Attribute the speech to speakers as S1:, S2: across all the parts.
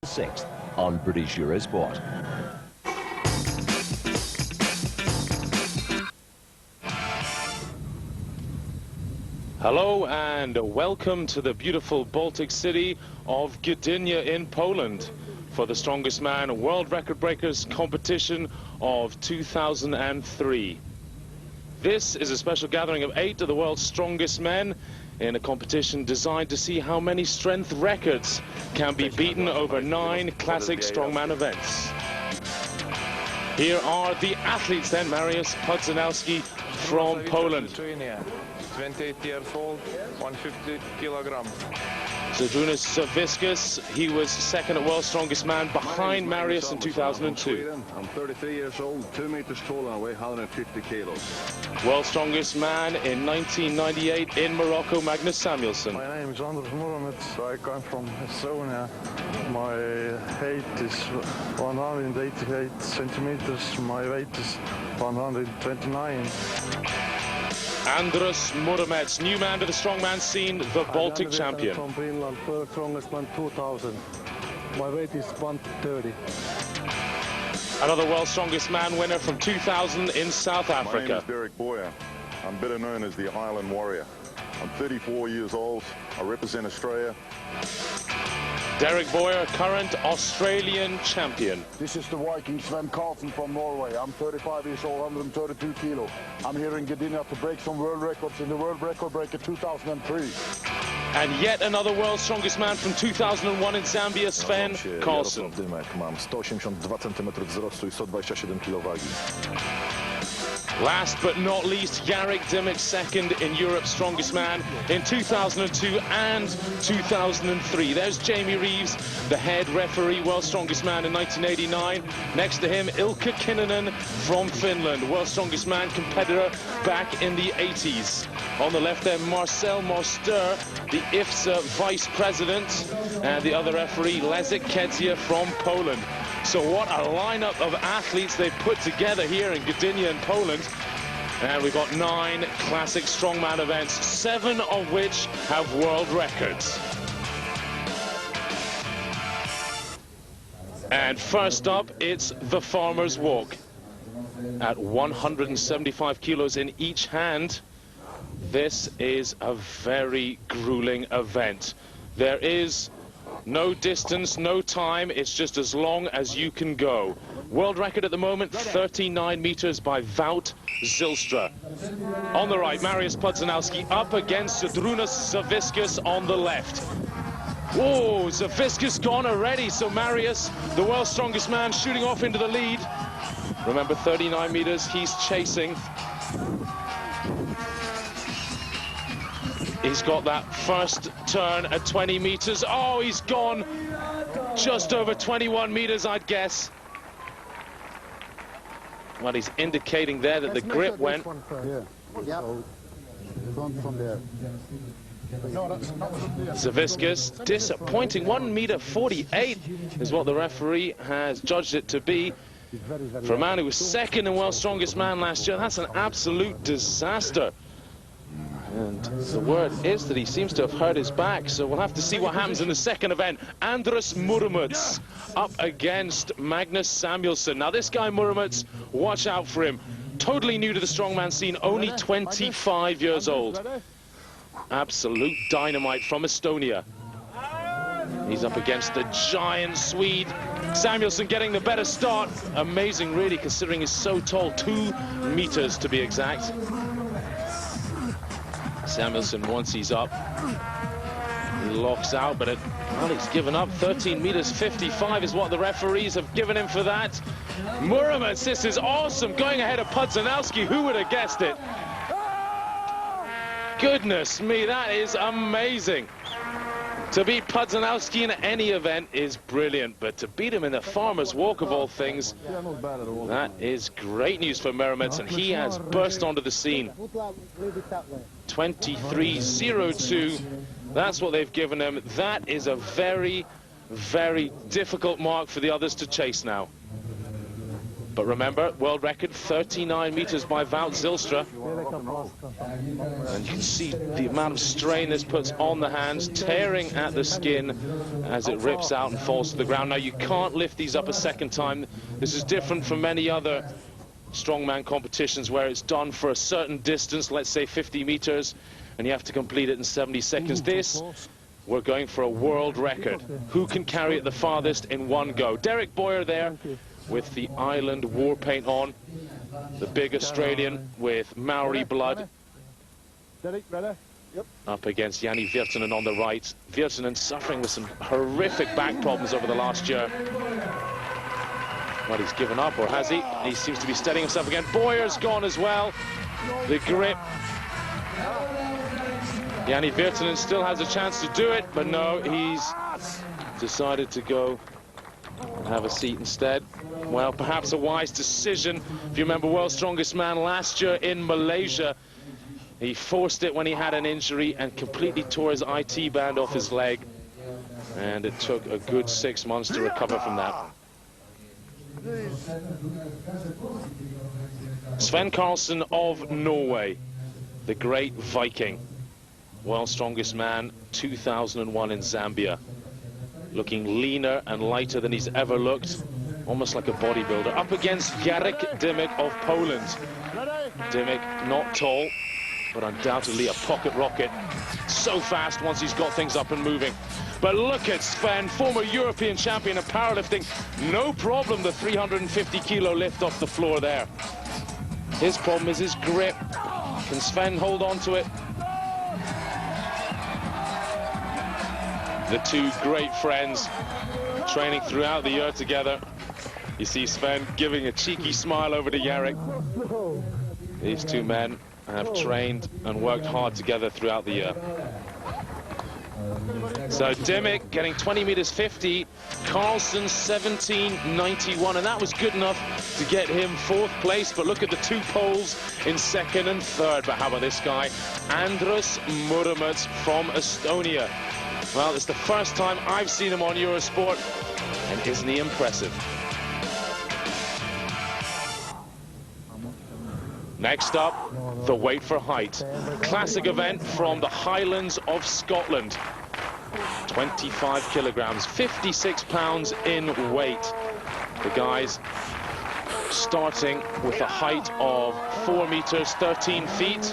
S1: 6th on British Eurosport.
S2: Hello and welcome to the beautiful Baltic city of Gdynia in Poland for the Strongest Man World Record Breakers competition of 2003. This is a special gathering of 8 of the world's strongest men in a competition designed to see how many strength records can be beaten over 9 classic strongman events. Here are the athletes then. Mariusz Pudzianowski from Poland.
S3: 28 years old, 150 kilograms.
S2: Zydrunas Savickas, he was second at World's Strongest Man behind Mariusz in 2002.
S4: I'm 33 years old, 2 meters tall, and I weigh 150 kilos.
S2: World's Strongest Man in 1998 in Morocco, Magnus Samuelsson.
S5: My name is Andrus Murumets. I come from Estonia. My height is 188 centimeters. My weight is 129.
S2: Andrus Murumets, new man to the strongman scene, the Baltic champion.
S5: From Greenland, World Strongest Man 2000. My weight is 130.
S2: Another World's Strongest Man winner from 2000 in South
S4: My name
S2: Africa.
S4: is Derek Boyer. I'm better known as the Island Warrior. I'm 34 years old. I represent Australia.
S2: Derek Boyer, current Australian champion.
S6: This is the Viking Sven Carlsen from Norway. I'm 35 years old, 132 kilo. I'm here in Gdynia to break some world records in the World Record Breaker 2003.
S2: And yet another World's Strongest Man from 2001 in Zambia, Sven Carlsen.
S7: Mam 182 cm wzrostu I 127 kg wagi.
S2: Last but not least, Jarek Dymek, second in Europe's Strongest Man in 2002 and 2003. There's Jamie Reeves, the head referee, World's Strongest Man in 1989. Next to him, Ilkka Kinnunen from Finland, World's Strongest Man competitor back in the 80s. On the left there, Marcel Moster, the IFSA vice president, and the other referee, Leszek Kedzia from Poland. So what a lineup of athletes they've put together here in Gdynia in Poland. And we've got 9 classic strongman events, 7 of which have world records. And first up, it's the Farmer's Walk. At 175 kilos in each hand, this is a very grueling event. There is no distance, no time, it's just as long as you can go. World record at the moment, 39 meters by Wout Zylstra. On the right, Mariusz Pudzianowski up against Zydrunas Savickas on the left. Whoa, Savickas gone already, so Mariusz, the world's strongest man, shooting off into the lead. Remember, 39 meters, he's chasing. He's got that first turn at 20 meters. Oh, he's gone just over 21 meters, I'd guess. Well, he's indicating there that the grip went. Savickas, disappointing. 1.48 is what the referee has judged it to be. For a man who was second in World's Strongest Man last year, that's an absolute disaster. And the word is that he seems to have hurt his back, so we'll have to see what happens in the second event. Andrus Murumets up against Magnus Samuelsson. Now this guy Murumets, watch out for him. Totally new to the strongman scene, only 25 years old. Absolute dynamite from Estonia. He's up against the giant Swede. Samuelsson getting the better start. Amazing really, considering he's so tall, 2 meters to be exact. Samuelsson, once he's up, he locks out, but well, he's given up. 13 meters 55 is what the referees have given him for that. Murumets, this is awesome, going ahead of Pudzianowski. Who would have guessed it? Goodness me, that is amazing. To beat Pudzianowski in any event is brilliant, but to beat him in the Farmer's Walk of all things, that is great news for Murumets, and he has burst onto the scene. 23.02, that's what they've given him. That is a very, very difficult mark for the others to chase now. But remember, world record 39 meters by Wout Zylstra. And you can see the amount of strain this puts on the hands, tearing at the skin as it rips out and falls to the ground. Now, you can't lift these up a second time. This is different from many other strongman competitions where it's done for a certain distance, let's say 50 meters, and you have to complete it in 70 seconds. This, we're going for a world record. Who can carry it the farthest in one go? Derek Boyer there with the Island war paint on, the big Australian with Maori blood. Up against Janne Virtanen on the right. Virtanen suffering with some horrific back problems over the last year. Well, he's given up, or has he? He seems to be steadying himself again. Boyer's gone as well. The grip. Janne Virtanen still has a chance to do it, but no, he's decided to go and have a seat instead. Well, perhaps a wise decision. If you remember, World's Strongest Man last year in Malaysia, he forced it when he had an injury and completely tore his IT band off his leg. And it took a good 6 months to recover from that. Sven Karlsen of Norway, the great Viking. World's Strongest Man, 2001 in Zambia. Looking leaner and lighter than he's ever looked. Almost like a bodybuilder. Up against Jarek Dymek of Poland. Dymek, not tall, but undoubtedly a pocket rocket. So fast once he's got things up and moving. But look at Sven, former European champion of powerlifting. No problem, the 350-kilo lift off the floor there. His problem is his grip. Can Sven hold on to it? The two great friends training throughout the year together. You see Sven giving a cheeky smile over to Jarek. These two men have trained and worked hard together throughout the year. So Dymek getting 20 meters 50, Karlsen 17.91, and that was good enough to get him 4th place. But look at the two Poles in 2nd and 3rd. But how about this guy, Andrus Murmets from Estonia? Well, it's the first time I've seen him on Eurosport, and isn't he impressive? Next up, the weight for height. Classic event from the Highlands of Scotland. 25 kilograms, 56 pounds in weight. The guys starting with a height of 4 meters, 13 feet.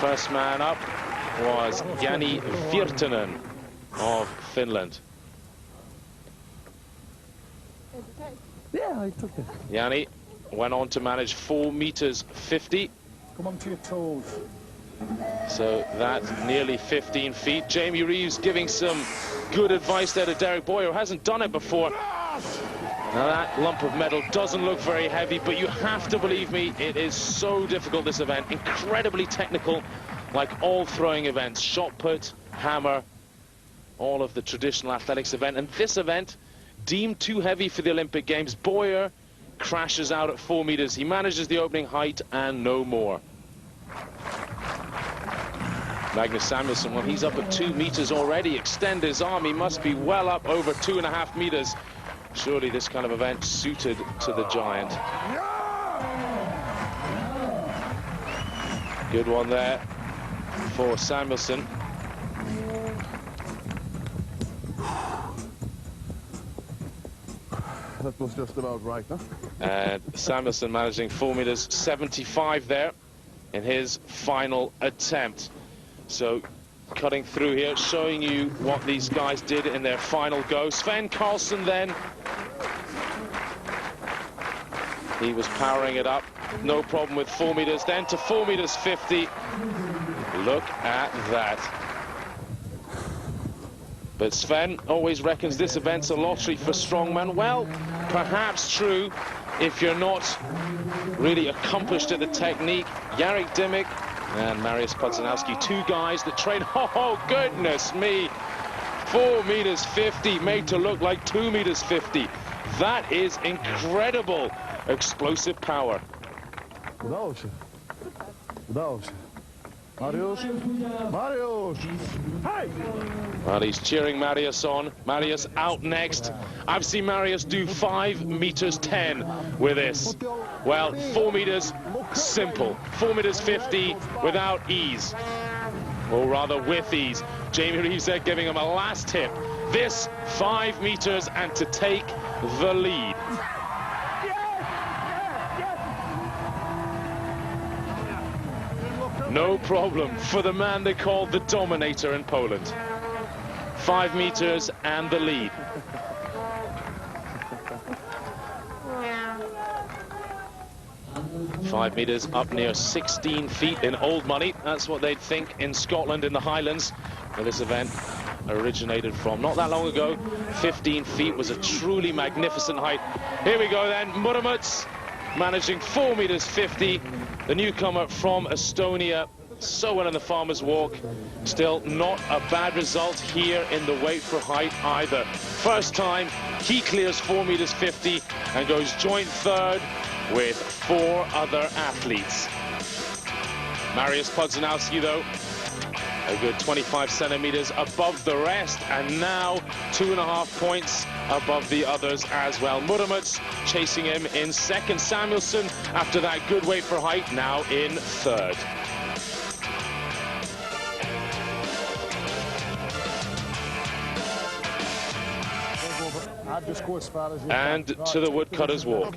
S2: First man up was Janne Virtanen of Finland.
S5: Yeah, I took it.
S2: Janne went on to manage 4 meters 50.
S6: Come on to your toes.
S2: So that's nearly 15 feet. Jamie Reeves giving some good advice there to Derek Boyer, who hasn't done it before. Now that lump of metal doesn't look very heavy, but you have to believe me, it is so difficult, this event. Incredibly technical, like all throwing events. Shot put, hammer, all of the traditional athletics event. And this event, deemed too heavy for the Olympic Games. Boyer crashes out at 4 meters. He manages the opening height and no more. Magnus Samuelsson, well, he's up at 2 meters already. Extend his arm, he must be well up over 2.5 meters. Surely this kind of event suited to the giant. Good one there for Samuelsson.
S5: That was just about right, huh?
S2: And Samuelsson managing 4 meters 75 there in his final attempt. So cutting through here, showing you what these guys did in their final go. Sven Karlsen then, he was powering it up, no problem with 4 meters, then to 4 meters 50. Look at that. But Sven always reckons this event's a lottery for strongman. Well, perhaps true if you're not really accomplished at the technique. Jarek Dymek and Mariusz Pudzianowski, two guys that train, oh goodness me, 4 meters 50 made to look like 2 meters 50. That is incredible explosive power.
S5: Udało się. Udało się. Mariusz! Mariusz! Hej!
S2: Well, he's cheering Marius on. Marius out next. I've seen Marius do 5 meters 10 with this. Well, 4 meters, simple. 4 meters 50 without ease. Or rather with ease. Jamie Reeves there giving him a last tip. This 5 meters and to take the lead. No problem for the man they call the Dominator in Poland. 5 meters and the lead. Five meters up near 16 feet in old money. That's what they'd think in Scotland in the Highlands, where this event originated from. Not that long ago, 15 feet was a truly magnificent height. Here we go then, Murmets managing 4 meters 50. The newcomer from Estonia, so well in the farmer's walk. Still not a bad result here in the weight for height either. First time he clears 4 meters 50 and goes joint third with 4 other athletes. Mariusz Pudzianowski, though, a good 25 centimeters above the rest, and now 2.5 points above the others as well. Murmets chasing him in second. Samuelsson, after that good weight for height, now in third. And to the woodcutter's walk.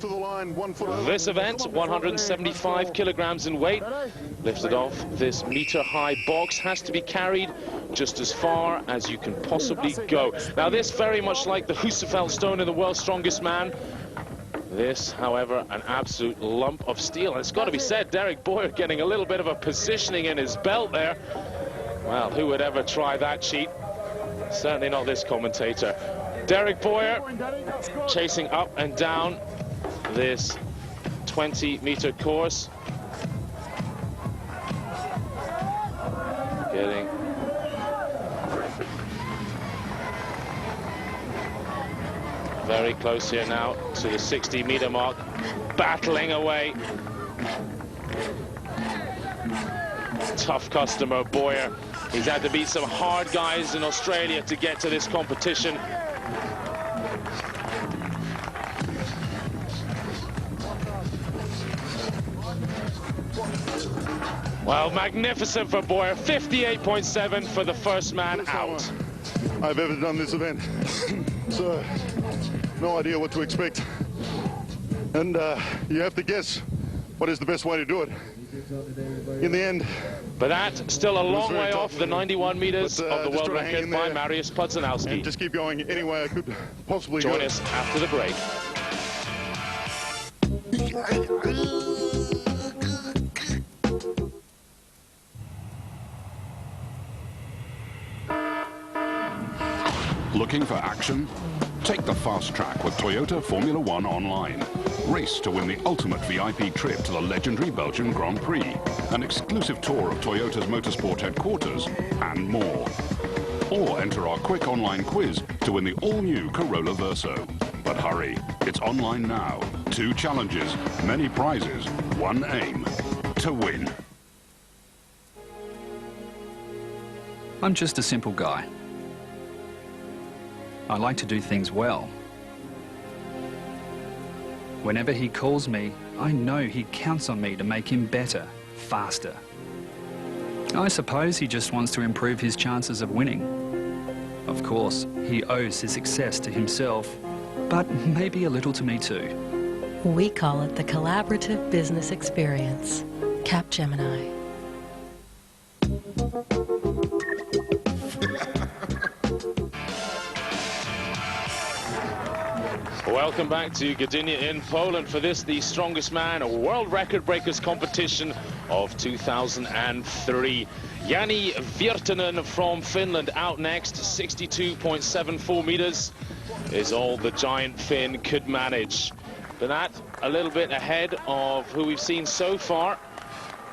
S2: This event, 175 kilograms in weight, lifted off this meter-high box, has to be carried just as far as you can possibly go. Now this very much like the Husafell stone in the World's Strongest Man. This, however, an absolute lump of steel. And it's got to be said, Derek Boyer getting a little bit of a positioning in his belt there. Well, who would ever try that cheat? Certainly not this commentator. Derek Boyer chasing up and down this 20-meter course. Getting very close here now to the 60-meter mark. Battling away. Tough customer, Boyer. He's had to beat some hard guys in Australia to get to this competition. Well, magnificent for Boyer. 58.7 for the first man out.
S4: I've ever done this event, so no idea what to expect. And you have to guess what is the best way to do it. In the end.
S2: But that's still a long way off the 91 meters of the world record by Mariusz Pudzianowski.
S4: And just keep going any way I could possibly go.
S2: Join us after the break.
S8: Looking for action? Take the fast track with Toyota Formula One Online. Race to win the ultimate VIP trip to the legendary Belgian Grand Prix, an exclusive tour of Toyota's motorsport headquarters, and more. Or enter our quick online quiz to win the all-new Corolla Verso. But hurry, it's online now. 2 challenges, many prizes, 1 aim: to win.
S9: I'm just a simple guy. I like to do things well. Whenever he calls me, I know he counts on me to make him better, faster. I suppose he just wants to improve his chances of winning. Of course, he owes his success to himself, but maybe a little to me too.
S10: We call it the collaborative business experience. Capgemini.
S2: Welcome back to Gdynia in Poland for this, the Strongest Man World Record Breakers competition of 2003. Jani Virtanen from Finland out next. 62.74 meters is all the giant Finn could manage. But that a little bit ahead of who we've seen so far.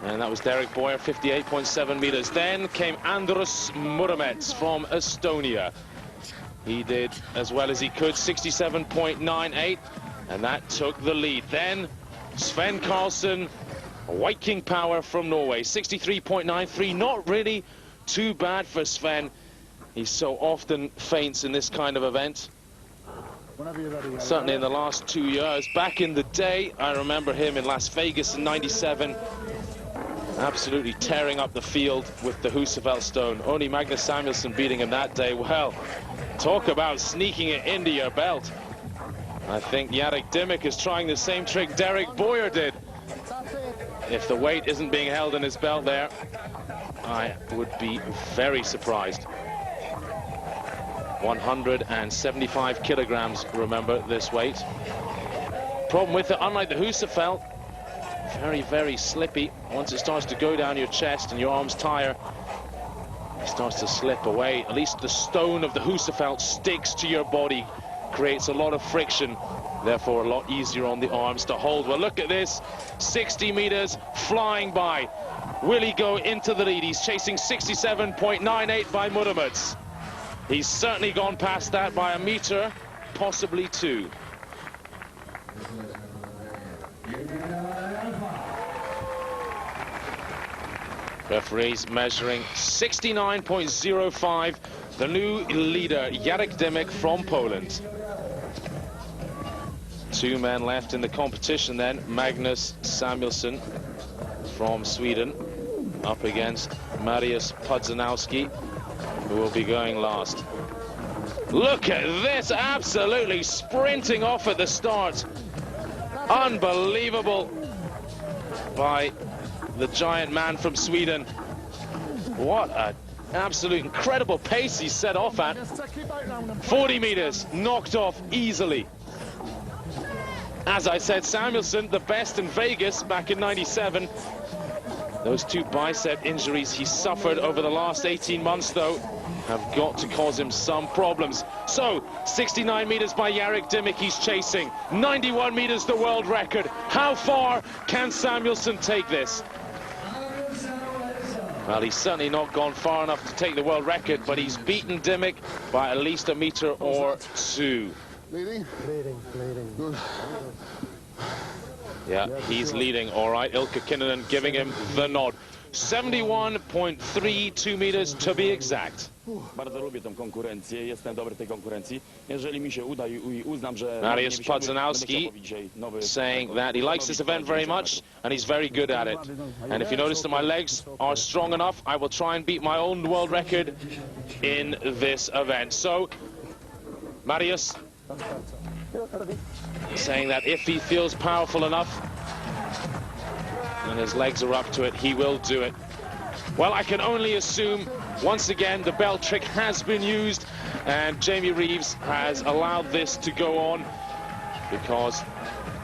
S2: And that was Derek Boyer, 58.7 meters. Then came Andrus Murmets from Estonia. He did as well as he could, 67.98, and that took the lead. Then Sven Karlsson, Viking Power from Norway, 63.93. Not really too bad for Sven. He so often faints in this kind of event. Certainly in the last 2 years. Back in the day, I remember him in Las Vegas in '97, absolutely tearing up the field with the Husafell stone. Only Magnus Samuelsson beating him that day. Well, talk about sneaking it into your belt. I think Jarek Dymek is trying the same trick Derek Boyer did. If the weight isn't being held in his belt there, I would be very surprised. 175 kilograms, remember, this weight. Problem with it, unlike the Husafell, very, very slippy. Once it starts to go down your chest and your arms tire, it starts to slip away. At least the stone of the Husafell sticks to your body, creates a lot of friction, therefore a lot easier on the arms to hold. Well, look at this, 60 meters flying by. Will he go into the lead? He's chasing 67.98 by Muromets. He's certainly gone past that by a meter, possibly two. Referees measuring 69.05. The new leader, Jarek Dymek from Poland. Two men left in the competition then. Magnus Samuelsson from Sweden up against Mariusz Pudzianowski, who will be going last. Look at this, absolutely sprinting off at the start. Unbelievable by the giant man from Sweden. What an absolute incredible pace he set off at. 40 meters, knocked off easily. As I said, Samuelsson, the best in Vegas back in '97. Those two bicep injuries he suffered over the last 18 months, though, have got to cause him some problems. So, 69 meters by Jarek Dymek, he's chasing. 91 meters, the world record. How far can Samuelsson take this? Well, he's certainly not gone far enough to take the world record, but he's beaten Dymek by at least a meter or two.
S6: Leading? Leading. Good.
S2: Yeah, he's leading, all right. Ilkka Kinnunen giving him the nod. 71.32 meters to be exact.
S11: Bardzo lubię tą konkurencję, jestem dobry w tej konkurencji. Jeżeli mi się uda i uznam, że
S2: Mariusz Pudzianowski saying that he likes this event very much and he's very good at it. And if you notice that my legs are strong enough, I will try and beat my own world record in this event. So, Mariusz saying that if he feels powerful enough and his legs are up to it, he will do it. Well, I can only assume, once again, the belt trick has been used and Jamie Reeves has allowed this to go on because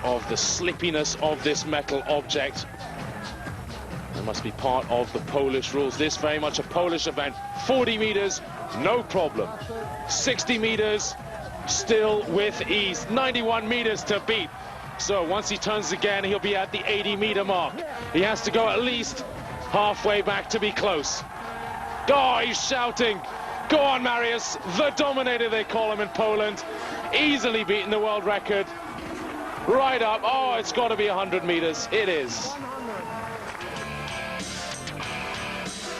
S2: of the slippiness of this metal object. It must be part of the Polish rules. This very much a Polish event. 40 meters, no problem. 60 meters, still with ease. 91 meters to beat. So once he turns again, he'll be at the 80-meter mark. He has to go at least halfway back to be close. Oh, he's shouting. Go on, Mariusz. The Dominator, they call him in Poland. Easily beating the world record. Right up. Oh, it's got to be 100 meters. It is.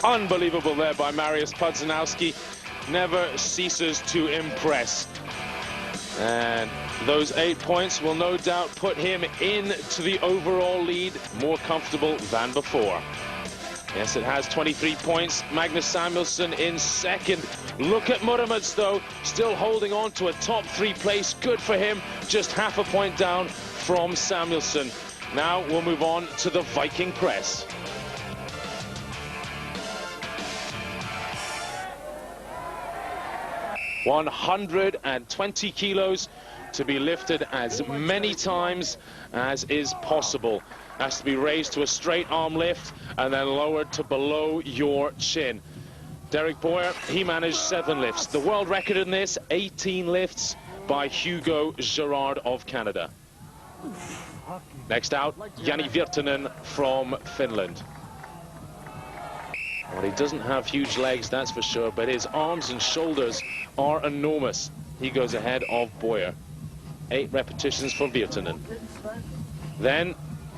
S2: Unbelievable there by Mariusz Pudzianowski. Never ceases to impress. And those 8 points will no doubt put him into the overall lead, more comfortable than before. Yes, it has 23 points. Magnus Samuelsson in second. Look at Muromets, though, still holding on to a top 3 place. Good for him, just half a point down from Samuelsson. Now we'll move on to the Viking press. $120 kilos to be lifted as many times as is possible. Has to be raised to a straight arm lift and then lowered to below your chin. Derek Boyer, he managed 7 lifts. The world record in this, 18 lifts by Hugo Girard of Canada. Next out, Jani Virtanen from Finland. Well, he doesn't have huge legs, that's for sure, but his arms and shoulders are enormous. He goes ahead of Boyer. 8 repetitions for Virtanen. Then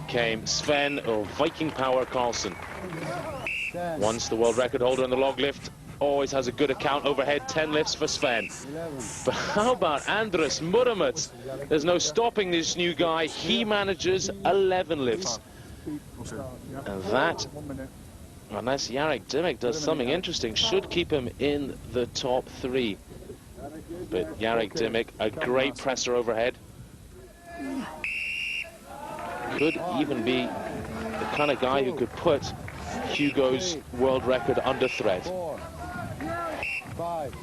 S2: came Sven of Viking Power Carlson. Once the world record holder in the log lift, always has a good account overhead. 10 lifts for Sven. But how about Andres Muromets? There's no stopping this new guy. He manages 11 lifts. And that, unless Jarek Dimick does something interesting, should keep him in the top 3. But Jarek Dimick, a great presser overhead. Could even be the kind of guy who could put Hugo's world record under threat.
S6: 4, 5,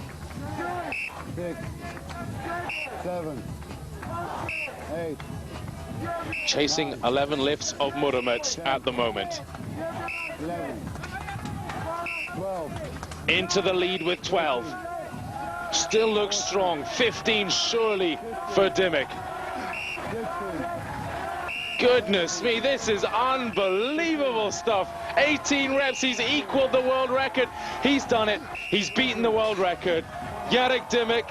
S6: 6, 7, 8.
S2: Chasing 11 lifts of Muromets at the moment.
S6: 11, 12.
S2: Into the lead with 12. Still looks strong. 15 surely for Dimick.
S6: 16.
S2: Goodness me, this is unbelievable stuff. 18 reps, he's equaled the world record. He's done it. He's beaten the world record. Jarek Dimick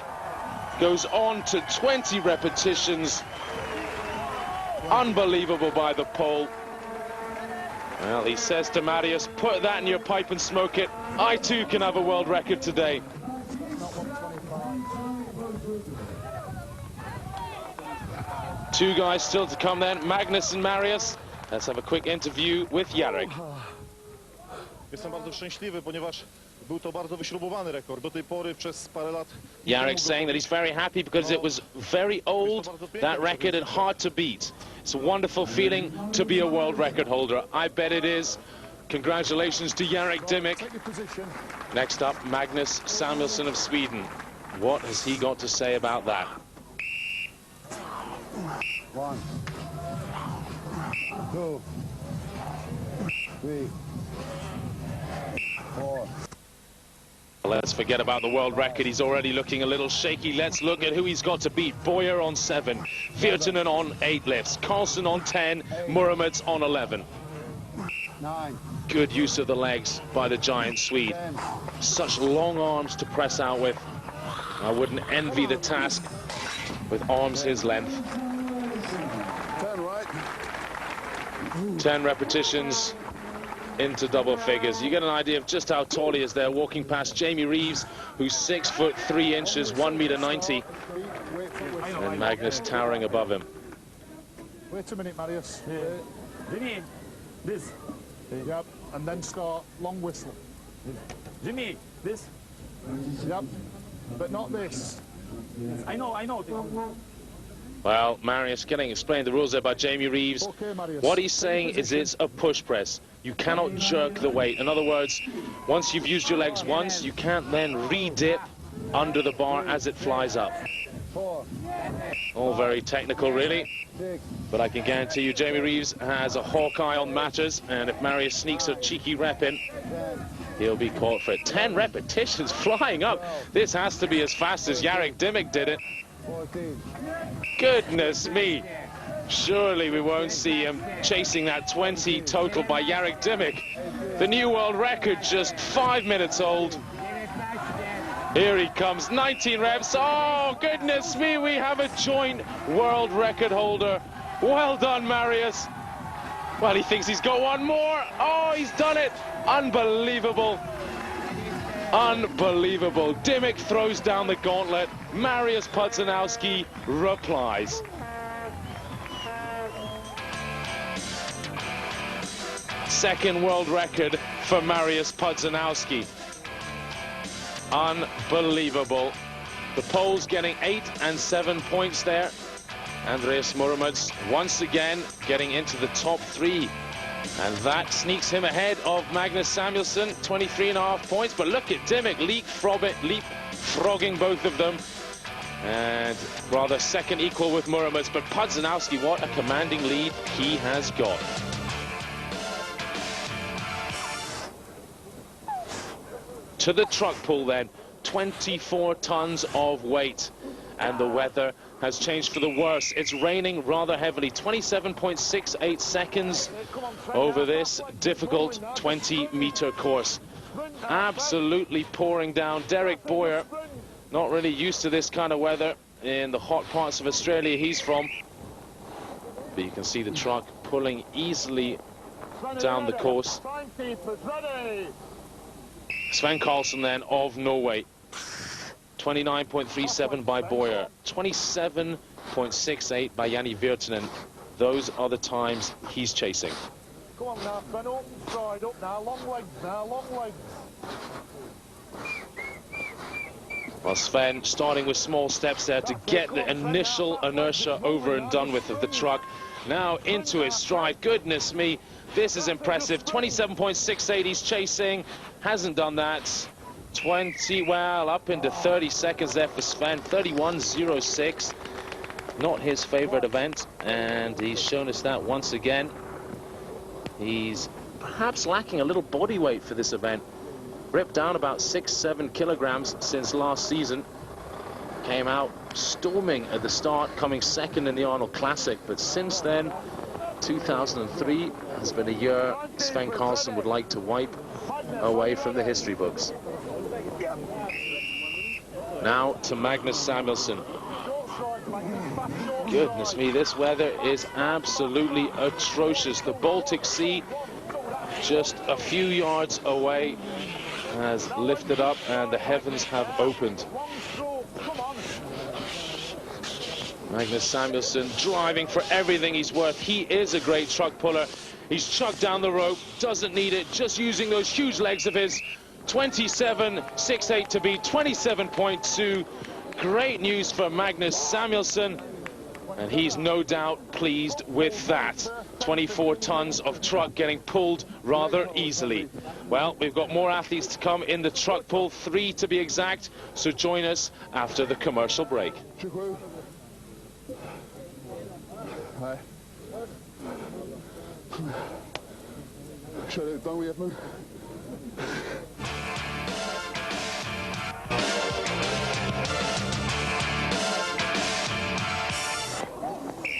S2: goes on to 20 repetitions. Unbelievable by the pole. Well, he says to Marius, put that in your pipe and smoke it. I too can have a world record today. Two guys still to come then, Magnus and Marius. Let's have a quick interview with Jarek.
S7: Jestem bardzo szczęśliwy, ponieważ był to bardzo wyśrubowany rekord. Do tej pory przez parę lat.
S2: Jarek saying that he's very happy because it was very old, that record, and hard to beat. It's a wonderful feeling to be a world record holder. I bet it is. Congratulations to Jarek Dimick. Next up, Magnus Samuelsson of Sweden. What has he got to say about that?
S6: 1, 2, 3, 4.
S2: Let's forget about the world record. He's already looking a little shaky. Let's look at who he's got to beat. Boyer on 7, Virtanen on 8 lifts, Carlson on 10, Muromets on 11.
S6: 9.
S2: Good use of the legs by the giant Swede. Such long arms to press out with. I wouldn't envy the task with arms his length.
S6: 10, right?
S2: 10 repetitions into double figures. You get an idea of just how tall he is there, walking past Jamie Reeves, who's 6 foot 3 inches, 1.90 m, and Magnus towering above him.
S5: Wait a minute, Marius.
S11: Jimmy, this.
S5: Yep, and then start long whistle.
S11: Jimmy, this.
S5: Yep, but not this.
S11: I know.
S2: Well, Marius getting explained the rules there by Jamie Reeves.
S5: Okay, Marius.
S2: What he's saying is it's a push press. You cannot jerk the weight. In other words, once you've used your legs once, you can't then re-dip under the bar as it flies up.
S6: 4.
S2: All very technical, really.
S6: 6.
S2: But I can guarantee you Jamie Reeves has a hawk eye on matters, and if Marius sneaks a cheeky rep in,
S6: 10.
S2: he'll be caught for it. 10 repetitions flying up. This has to be as fast as Jarek Dimick did it.
S6: 14.
S2: Goodness me. Surely we won't see him chasing that 20 total by Jarek Dimick. The new world record, just 5 minutes old. Here he comes, 19 reps. Oh, goodness me, we have a joint world record holder. Well done, Marius. Well, he thinks he's got one more. Oh, he's done it. Unbelievable. Unbelievable. Dimick throws down the gauntlet. Marius Pudzianowski replies. Second world record for Marius Pudzianowski. Unbelievable. The Poles getting 8 and 7 points there. Andreas Muromets once again getting into the top 3. And that sneaks him ahead of Magnus Samuelsson, 23.5 points. But look at Dimick leapfrogging both of them. And rather second equal with Muromets. But Pudzianowski, what a commanding lead he has got. To the truck pull then, 24 tons of weight. And the weather has changed for the worse. It's raining rather heavily, 27.68 seconds over this difficult 20-meter course. Absolutely pouring down. Derek Boyer, not really used to this kind of weather in the hot parts of Australia he's from. But you can see the truck pulling easily down the course. Sven Karlsson then of Norway. 29.37 by Boyer. 27.68 by Janni Virtanen. Those are the times he's chasing.
S6: Come on now, Sven, open stride up now, long legs now, long legs.
S2: Well, Sven starting with small steps there to get the initial inertia over and done with of the truck. Now into his stride. Goodness me, this is impressive. 27.68 he's chasing. Hasn't done that. 20, well, up into 30 seconds there for Sven. 31.06. Not his favorite event, and he's shown us that once again. He's perhaps lacking a little body weight for this event. Ripped down about 6-7 kilograms since last season. Came out storming at the start, coming second in the Arnold Classic, but since then 2003 has been a year Sven Karlsson would like to wipe away from the history books. Now to Magnus Samuelsson. Goodness me, this weather is absolutely atrocious. The Baltic Sea just a few yards away has lifted up and the heavens have opened. Magnus Samuelsson driving for everything he's worth. He is a great truck puller. He's chucked down the rope, doesn't need it, just using those huge legs of his. 27.68 to beat 27.2. Great news for Magnus Samuelsson, and he's no doubt pleased with that. 24 tons of truck getting pulled rather easily. Well, we've got more athletes to come in the truck pull, 3 to be exact, so join us after the commercial break.
S6: Nej. Kör utan rep nu.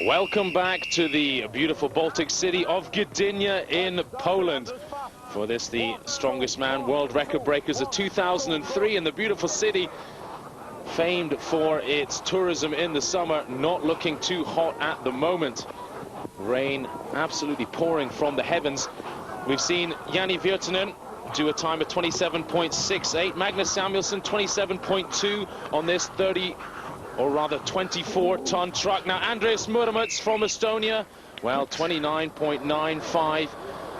S2: Welcome back to the beautiful Baltic city of Gdynia in Poland. For this, the strongest man world record breakers of 2003 in the beautiful city, famed for its tourism in the summer, not looking too hot at the moment. Rain absolutely pouring from the heavens. We've seen Janni Virtanen do a time of 27.68. Magnus Samuelsson 27.2 on this 24-ton truck. Now Andreas Murmets from Estonia, well, 29.95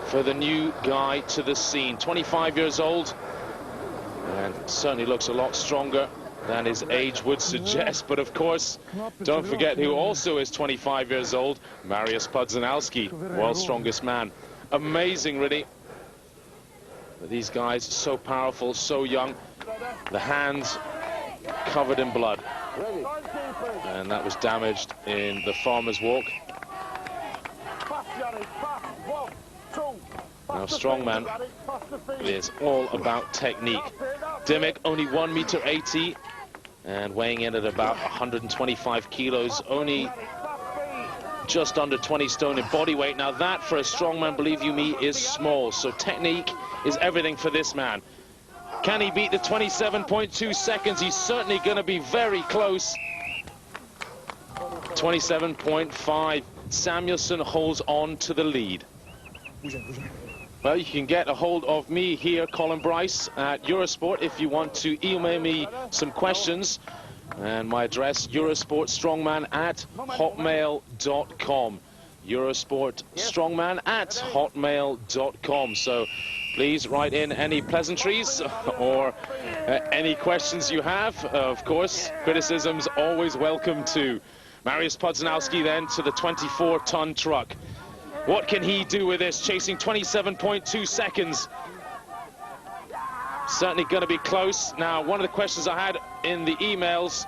S2: for the new guy to the scene. 25 years old, and certainly looks a lot stronger than his age would suggest. But of course, don't forget who also is 25 years old, Mariusz Pudzianowski, world's strongest man. Amazing, really. But these guys, so powerful, so young. The hands covered in blood. And that was damaged in the farmer's walk. Now, strongman is all about technique. Dymock only 1.80 m and weighing in at about 125 kilos, only just under 20 stone in body weight. Now that, for a strongman, believe you me, is small. So technique is everything for this man. Can he beat the 27.2 seconds? He's certainly going to be very close. 27.5. Samuelsson holds on to the lead. Well, you can get a hold of me here, Colin Bryce, at Eurosport if you want to email me some questions. And my address, eurosportstrongman@hotmail.com. eurosportstrongman@hotmail.com. So please write in any pleasantries or any questions you have. Of course, criticism's always welcome too. Mariusz Pudzianowski then to the 24-ton truck. What can he do with this, chasing 27.2 seconds? Certainly going to be close. Now, one of the questions I had in the emails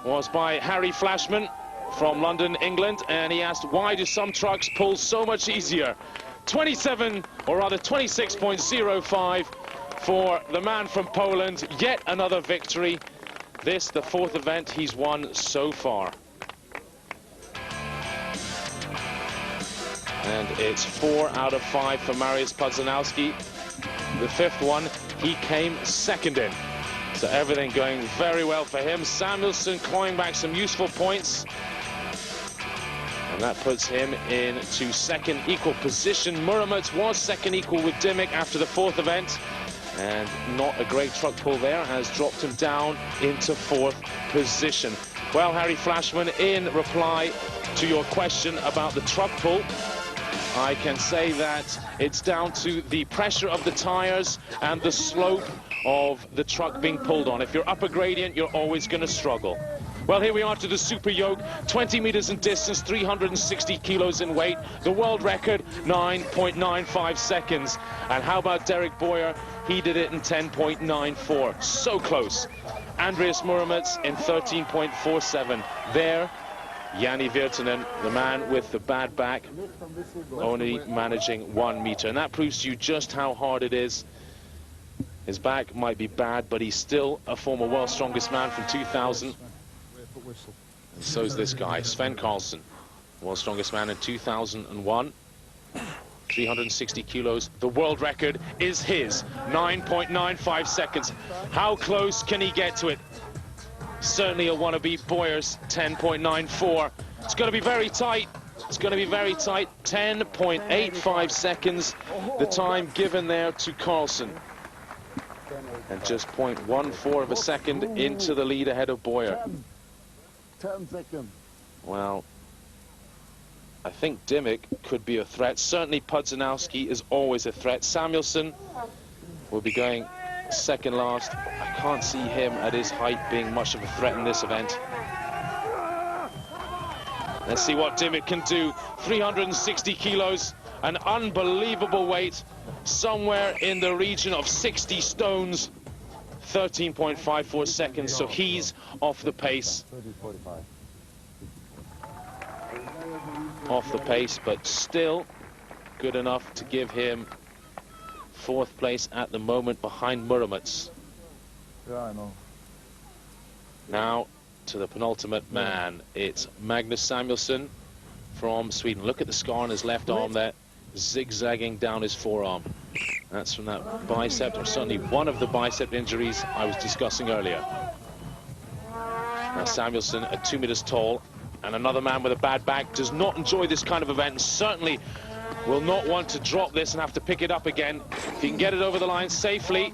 S2: was by Harry Flashman from London, England, and he asked, why do some trucks pull so much easier? 27, or rather 26.05 for the man from Poland. Yet another victory. This, the 4th event he's won so far. And it's 4 out of 5 for Mariusz Pudzianowski. The 5th one, he came second in. So everything going very well for him. Samuelsson clawing back some useful points. And that puts him into second equal position. Murmets was second equal with Dymock after the 4th event. And not a great truck pull there, has dropped him down into 4th position. Well, Harry Flashman, in reply to your question about the truck pull, I can say that it's down to the pressure of the tires and the slope of the truck being pulled on. If you're up a gradient, you're always going to struggle. Well, here we are to the super yoke, 20 meters in distance, 360 kilos in weight. The world record, 9.95 seconds. And how about Derek Boyer? He did it in 10.94. So close. Andreas Muromets in 13.47. There, Jani Virtanen, the man with the bad back, only managing 1 meter. And that proves to you just how hard it is. His back might be bad, but he's still a former world's strongest man from 2000. And so is this guy, Sven Karlsson, world's strongest man in 2001. 360 kilos. The world record is his, 9.95 seconds. How close can he get to it? Certainly he'll want to beat Boyer's 10.94. It's going to be very tight. It's going to be very tight. 10.85 seconds, the time given there to Karlsson. And just 0.14 of a second into the lead ahead of Boyer.
S6: 10 seconds.
S2: Well, I think Dimmick could be a threat. Certainly Pudzianowski is always a threat. Samuelsson will be going second last. I can't see him at his height being much of a threat in this event. Let's see what Dimmick can do. 360 kilos, an unbelievable weight, somewhere in the region of 60 stones. 13.54 seconds, so he's off the pace. Off the pace, but still good enough to give him 4th place at the moment behind Muromets.
S6: Yeah, I know.
S2: Now to the penultimate man. It's Magnus Samuelsson from Sweden. Look at the scar on his left arm there, zigzagging down his forearm. That's from that bicep, or certainly one of the bicep injuries I was discussing earlier. Now Samuelsson at 2 meters tall, and another man with a bad back, does not enjoy this kind of event, and certainly will not want to drop this and have to pick it up again. If he can get it over the line safely.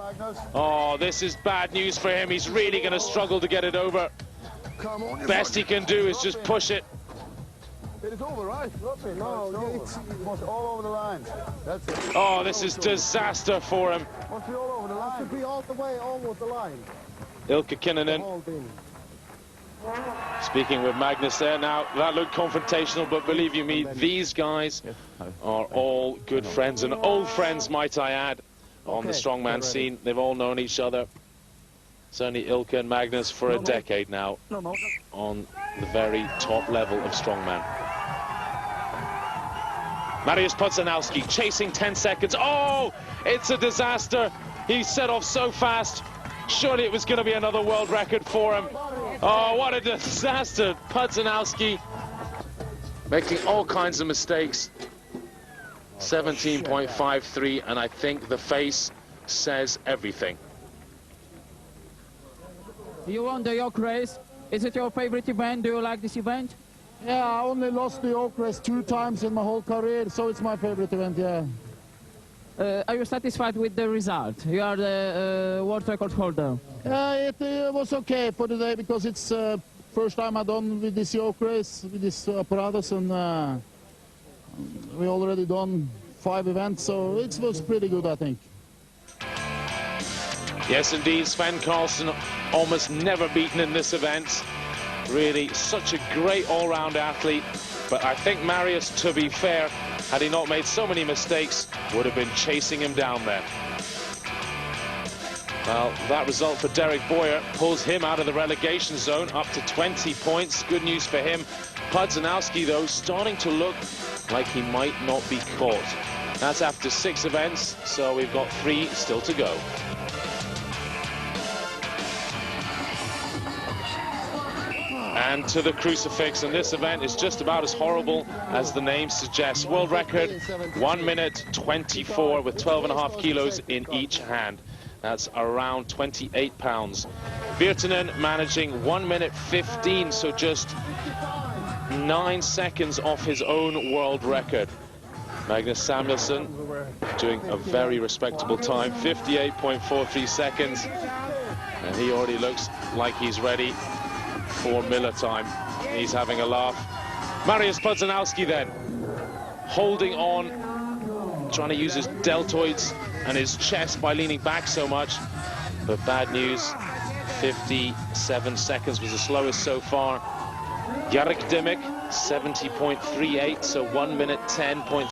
S2: Oh, this is bad news for him. He's really going to struggle to get it over. Best he can do is just push it.
S6: It is over, right? No, it's all over the line. That's it.
S2: Oh, this is disaster for him.
S6: Must be all over the line. It should be all the way over the line.
S2: Ilkka Kinnunen speaking with Magnus there. Now, that looked confrontational, but believe you me, these guys are all good friends, and old friends, might I add, on the strongman scene. They've all known each other. Certainly Ilkka and Magnus for a decade now on the very top level of strongman. Mariusz Pudzianowski chasing 10 seconds. Oh, it's a disaster. He set off so fast. Surely it was going to be another world record for him. Oh, what a disaster. Pudzianowski making all kinds of mistakes. 17.53, and I think the face says everything.
S12: You won the yoke race. Is it your favorite event? Do you like this event?
S6: Yeah, I only lost the yoke race 2 times in my whole career, so it's my favorite event, yeah.
S12: Are you satisfied with the result? You are the world record holder.
S6: It was okay for the day because it's first time I've done with this yoke race, with this apparatus, and we already done 5 events, so it was pretty good, I think.
S2: Yes, indeed, Sven Karlsson almost never beaten in this event. Really, such a great all-round athlete. But I think Marius, to be fair, had he not made so many mistakes, would have been chasing him down there. Well, that result for Derek Boyer pulls him out of the relegation zone, up to 20 points. Good news for him. Pudzianowski, though, starting to look like he might not be caught. That's after 6 events, so we've got 3 still to go. And to the crucifix, and this event is just about as horrible as the name suggests. World record, 1 minute 24 with 12.5 kilos in each hand. That's around 28 pounds. Virtanen managing 1 minute 15, so just 9 seconds off his own world record. Magnus Samuelsson doing a very respectable time, 58.43 seconds. And he already looks like he's ready for Miller time. He's having a laugh. Mariusz Pudzianowski then, holding on, trying to use his deltoids and his chest by leaning back so much. But bad news, 57 seconds was the slowest so far. Jarek Dymek, 70.38, so 1 minute 10.3.